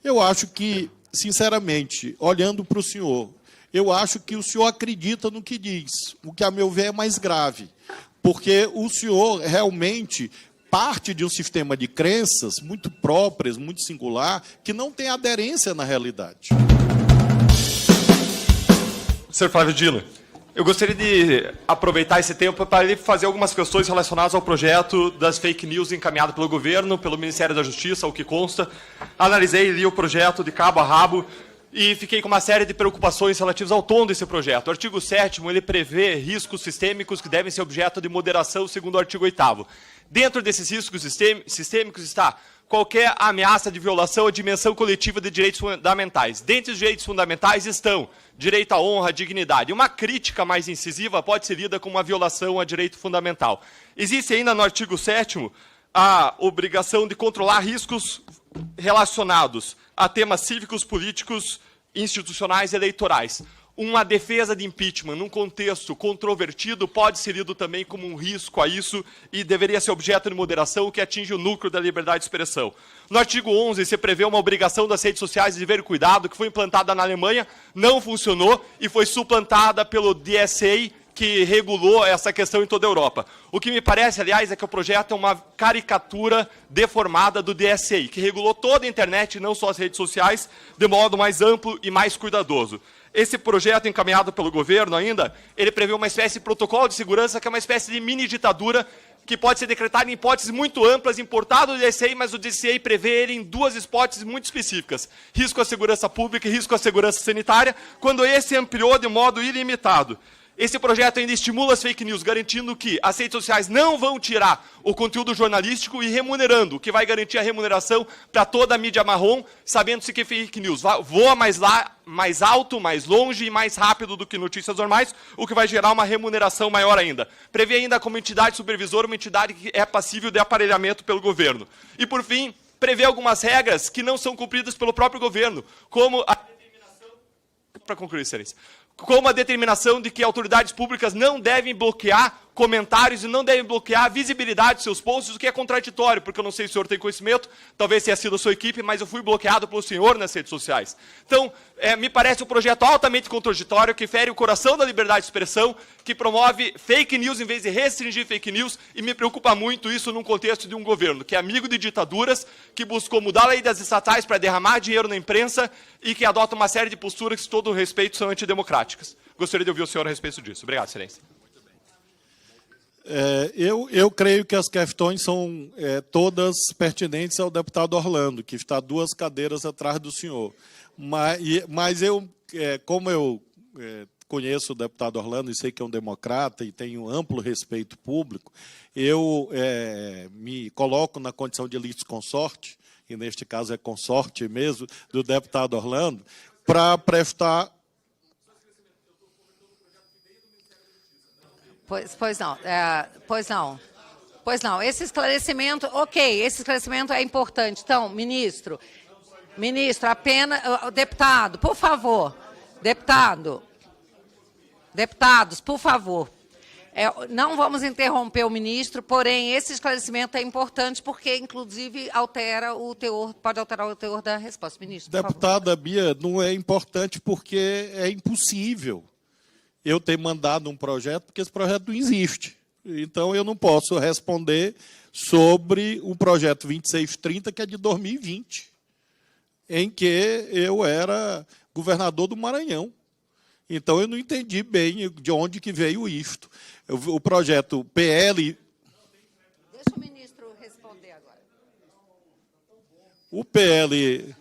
Eu acho que, sinceramente, olhando para o senhor, eu acho que o senhor acredita no que diz, o que, a meu ver, é mais grave, porque o senhor realmente parte de um sistema de crenças muito próprias, muito singular, que não tem aderência na realidade. Sr. Flávio Dino, eu gostaria de aproveitar esse tempo para lhe fazer algumas questões relacionadas ao projeto das fake news encaminhado pelo governo, pelo Ministério da Justiça, o que consta. Analisei e li o projeto de cabo a rabo e fiquei com uma série de preocupações relativas ao tom desse projeto. O artigo 7º, ele prevê riscos sistêmicos que devem ser objeto de moderação segundo o artigo 8º. Dentro desses riscos sistêmicos está qualquer ameaça de violação à dimensão coletiva de direitos fundamentais. Dentre os direitos fundamentais estão direito à honra, à dignidade. Uma crítica mais incisiva pode ser lida como uma violação a direito fundamental. Existe ainda no artigo 7º a obrigação de controlar riscos relacionados a temas cívicos, políticos, institucionais e eleitorais. Uma defesa de impeachment num contexto controvertido pode ser lido também como um risco a isso e deveria ser objeto de moderação, que atinge o núcleo da liberdade de expressão. No artigo 11, se prevê uma obrigação das redes sociais de dever cuidado, que foi implantada na Alemanha, não funcionou e foi suplantada pelo DSA, que regulou essa questão em toda a Europa. O que me parece, aliás, é que o projeto é uma caricatura deformada do DSA, que regulou toda a internet, não só as redes sociais, de modo mais amplo e mais cuidadoso. Esse projeto encaminhado pelo governo ainda, ele prevê uma espécie de protocolo de segurança, que é uma espécie de mini-ditadura, que pode ser decretada em hipóteses muito amplas, importado do DSA, mas o DSA prevê ele em duas hipóteses muito específicas. Risco à segurança pública e risco à segurança sanitária, quando esse ampliou de modo ilimitado. Esse projeto ainda estimula as fake news, garantindo que as redes sociais não vão tirar o conteúdo jornalístico e remunerando, o que vai garantir a remuneração para toda a mídia marrom, sabendo-se que fake news voa mais alto, mais longe e mais rápido do que notícias normais, o que vai gerar uma remuneração maior ainda. Prevê ainda como entidade supervisora uma entidade que é passível de aparelhamento pelo governo. E, por fim, prevê algumas regras que não são cumpridas pelo próprio governo, como a determinação... Para concluir, excelência. Como a determinação de que autoridades públicas não devem bloquear comentários e não devem bloquear a visibilidade de seus posts, o que é contraditório, porque eu não sei se o senhor tem conhecimento, talvez tenha sido a sua equipe, mas eu fui bloqueado pelo senhor nas redes sociais. Então, me parece um projeto altamente contraditório, que fere o coração da liberdade de expressão, que promove fake news em vez de restringir fake news, e me preocupa muito isso num contexto de um governo que é amigo de ditaduras, que buscou mudar a lei das estatais para derramar dinheiro na imprensa e que adota uma série de posturas que, com todo o respeito, são antidemocráticas. Gostaria de ouvir o senhor a respeito disso. Obrigado, excelência. Eu creio que as questões são todas pertinentes ao deputado Orlando, que está 2 cadeiras atrás do senhor. Mas eu, como eu conheço o deputado Orlando e sei que é um democrata e tenho amplo respeito público, eu me coloco na condição de litisconsorte, e neste caso é consorte mesmo, do deputado Orlando, para prestar... Pois não. Esse esclarecimento, ok, esse esclarecimento é importante. Então, ministro, apenas, deputado, por favor, deputados, por favor, não vamos interromper o ministro, porém, esse esclarecimento é importante porque, inclusive, pode alterar o teor da resposta. Ministro, por Deputada Bia, não é importante porque é impossível eu ter mandado um projeto, porque esse projeto não existe. Então, eu não posso responder sobre o projeto 2630, que é de 2020, em que eu era governador do Maranhão. Então, eu não entendi bem de onde que veio isto. O projeto PL... Deixa o ministro responder agora. O PL...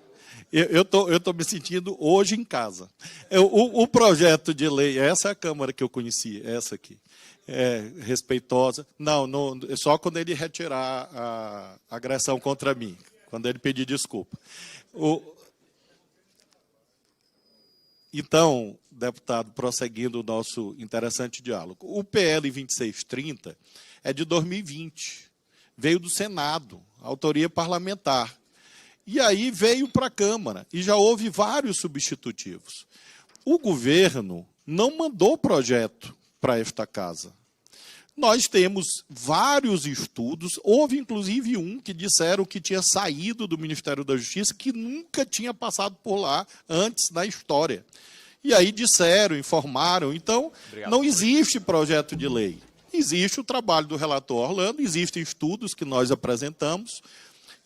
Eu estou me sentindo hoje em casa. O projeto de lei, essa é a Câmara que eu conheci, essa aqui, respeitosa. Não, só quando ele retirar a agressão contra mim, quando ele pedir desculpa. Então, deputado, prosseguindo o nosso interessante diálogo, o PL 2630 é de 2020, veio do Senado, autoria parlamentar. E aí veio para a Câmara, e já houve vários substitutivos. O governo não mandou projeto para esta casa. Nós temos vários estudos, houve inclusive um que disseram que tinha saído do Ministério da Justiça, que nunca tinha passado por lá antes na história. E aí disseram, informaram. Então, não existe projeto de lei. Existe o trabalho do relator Orlando, existem estudos que nós apresentamos,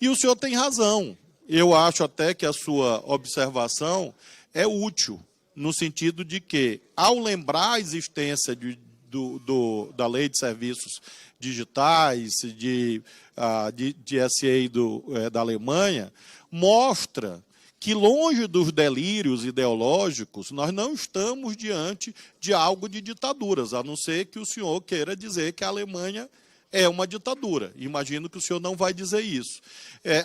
e o senhor tem razão. Eu acho até que a sua observação é útil, no sentido de que, ao lembrar a existência da Lei de Serviços Digitais, de SA da Alemanha, mostra que, longe dos delírios ideológicos, nós não estamos diante de algo de ditaduras, a não ser que o senhor queira dizer que a Alemanha é uma ditadura. Imagino que o senhor não vai dizer isso.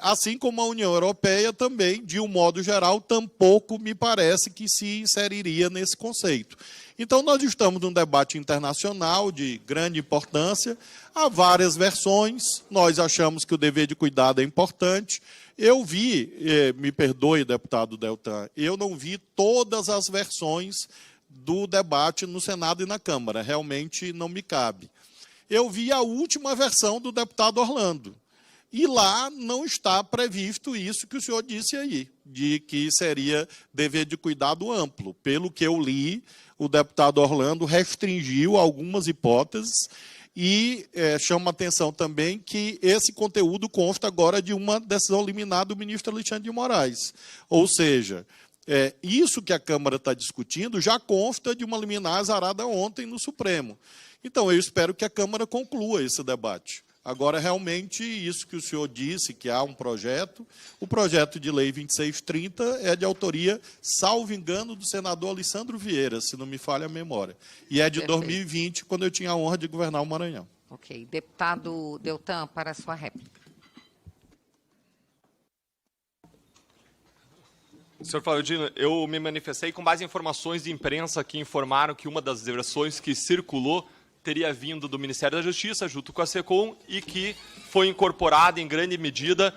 Assim como a União Europeia também, de um modo geral, tampouco me parece que se inseriria nesse conceito. Então, nós estamos num debate internacional de grande importância, há várias versões, nós achamos que o dever de cuidado é importante. Eu vi, me perdoe, deputado Deltan, eu não vi todas as versões do debate no Senado e na Câmara, realmente não me cabe. Eu vi a última versão do deputado Orlando, e lá não está previsto isso que o senhor disse aí, de que seria dever de cuidado amplo. Pelo que eu li, o deputado Orlando restringiu algumas hipóteses e chama a atenção também que esse conteúdo consta agora de uma decisão liminar do ministro Alexandre de Moraes. Ou seja, isso que a Câmara está discutindo já consta de uma liminar azarada ontem no Supremo. Então, eu espero que a Câmara conclua esse debate. Agora, realmente, isso que o senhor disse, que há um projeto, o projeto de lei 2630 é de autoria, salvo engano, do senador Alessandro Vieira, se não me falha a memória. E é de 2020, quando eu tinha a honra de governar o Maranhão. Ok. Deputado Deltan, para a sua réplica. Senhor Flávio Dino, eu me manifestei com base em informações de imprensa que informaram que uma das versões que circulou teria vindo do Ministério da Justiça, junto com a SECOM, e que foi incorporada em grande medida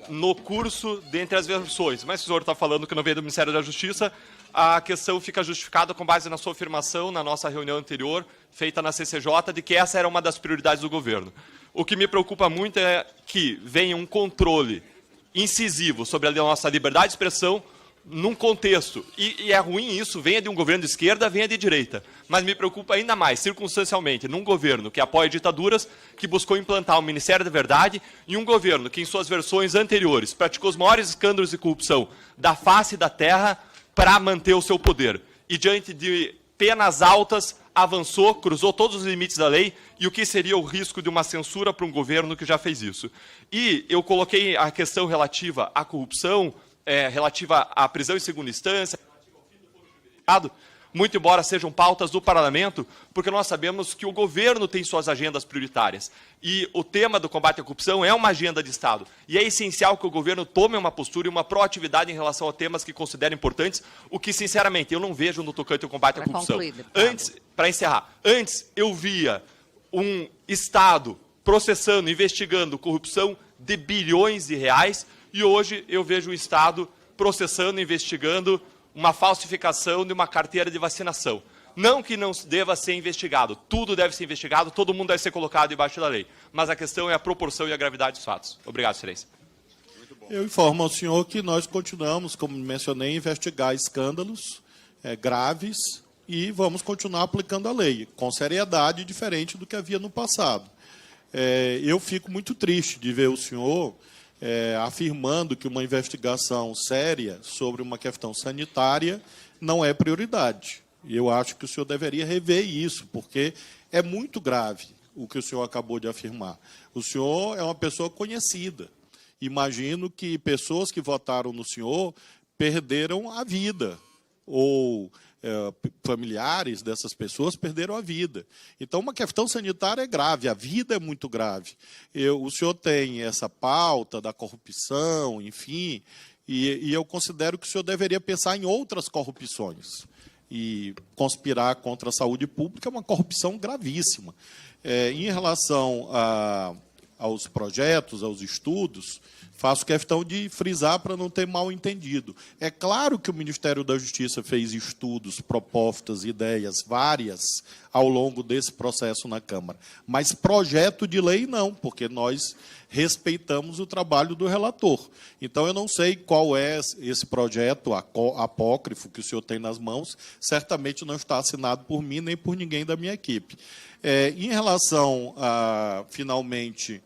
no curso dentre as versões. Mas se o senhor está falando que não veio do Ministério da Justiça, a questão fica justificada com base na sua afirmação, na nossa reunião anterior, feita na CCJ, de que essa era uma das prioridades do governo. O que me preocupa muito é que venha um controle incisivo sobre a nossa liberdade de expressão, num contexto, e é ruim isso, venha de um governo de esquerda, venha de direita, mas me preocupa ainda mais, circunstancialmente, num governo que apoia ditaduras, que buscou implantar o Ministério da Verdade, e um governo que, em suas versões anteriores, praticou os maiores escândalos de corrupção da face da terra para manter o seu poder. E, diante de penas altas, avançou, cruzou todos os limites da lei, e o que seria o risco de uma censura para um governo que já fez isso. E eu coloquei a questão relativa à corrupção, relativa à prisão em segunda instância, muito embora sejam pautas do parlamento, porque nós sabemos que o governo tem suas agendas prioritárias. E o tema do combate à corrupção é uma agenda de Estado. E é essencial que o governo tome uma postura e uma proatividade em relação a temas que considera importantes, o que, sinceramente, eu não vejo no tocante ao combate à corrupção. Para encerrar, antes eu via um Estado processando, investigando corrupção de bilhões de reais, e hoje eu vejo o Estado processando, investigando uma falsificação de uma carteira de vacinação. Não que não deva ser investigado, tudo deve ser investigado, todo mundo deve ser colocado debaixo da lei. Mas a questão é a proporção e a gravidade dos fatos. Obrigado, excelência. Eu informo ao senhor que nós continuamos, como mencionei, a investigar escândalos graves e vamos continuar aplicando a lei, com seriedade diferente do que havia no passado. Eu fico muito triste de ver o senhor afirmando que uma investigação séria sobre uma questão sanitária não é prioridade. E eu acho que o senhor deveria rever isso, porque é muito grave o que o senhor acabou de afirmar. O senhor é uma pessoa conhecida. Imagino que pessoas que votaram no senhor perderam a vida, ou familiares dessas pessoas perderam a vida. Então, uma questão sanitária é grave, a vida é muito grave. O senhor tem essa pauta da corrupção, enfim, e eu considero que o senhor deveria pensar em outras corrupções. E conspirar contra a saúde pública é uma corrupção gravíssima. Em relação aos projetos, aos estudos, faço questão de frisar para não ter mal entendido. É claro que o Ministério da Justiça fez estudos, propostas, ideias várias ao longo desse processo na Câmara. Mas projeto de lei não, porque nós respeitamos o trabalho do relator. Então, eu não sei qual é esse projeto apócrifo que o senhor tem nas mãos, certamente não está assinado por mim nem por ninguém da minha equipe. Em relação, finalmente,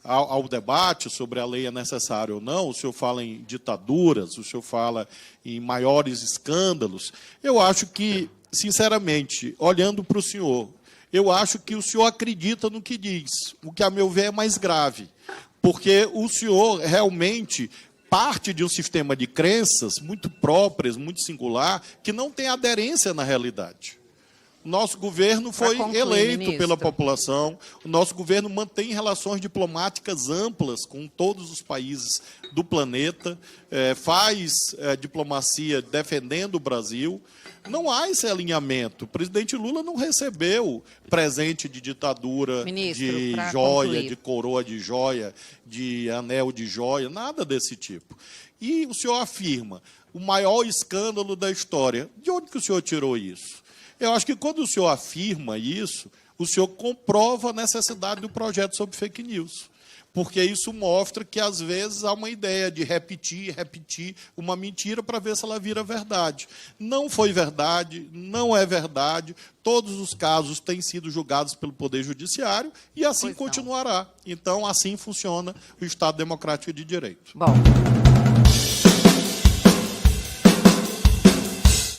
ao debate sobre a lei é necessária ou não, o senhor fala em ditaduras, o senhor fala em maiores escândalos. Eu acho que, sinceramente, olhando para o senhor, eu acho que o senhor acredita no que diz, o que, a meu ver, é mais grave, porque o senhor realmente parte de um sistema de crenças muito próprias, muito singular, que não tem aderência na realidade. O nosso governo foi eleito pela população, o nosso governo mantém relações diplomáticas amplas com todos os países do planeta, faz diplomacia defendendo o Brasil. Não há esse alinhamento. O presidente Lula não recebeu presente de ditadura, de joia, de coroa de joia, de anel de joia, nada desse tipo. E o senhor afirma o maior escândalo da história. De onde que o senhor tirou isso? Eu acho que quando o senhor afirma isso, o senhor comprova a necessidade do projeto sobre fake news. Porque isso mostra que, às vezes, há uma ideia de repetir uma mentira para ver se ela vira verdade. Não foi verdade, não é verdade. Todos os casos têm sido julgados pelo Poder Judiciário e assim continuará. Então, assim funciona o Estado Democrático de Direito. Bom.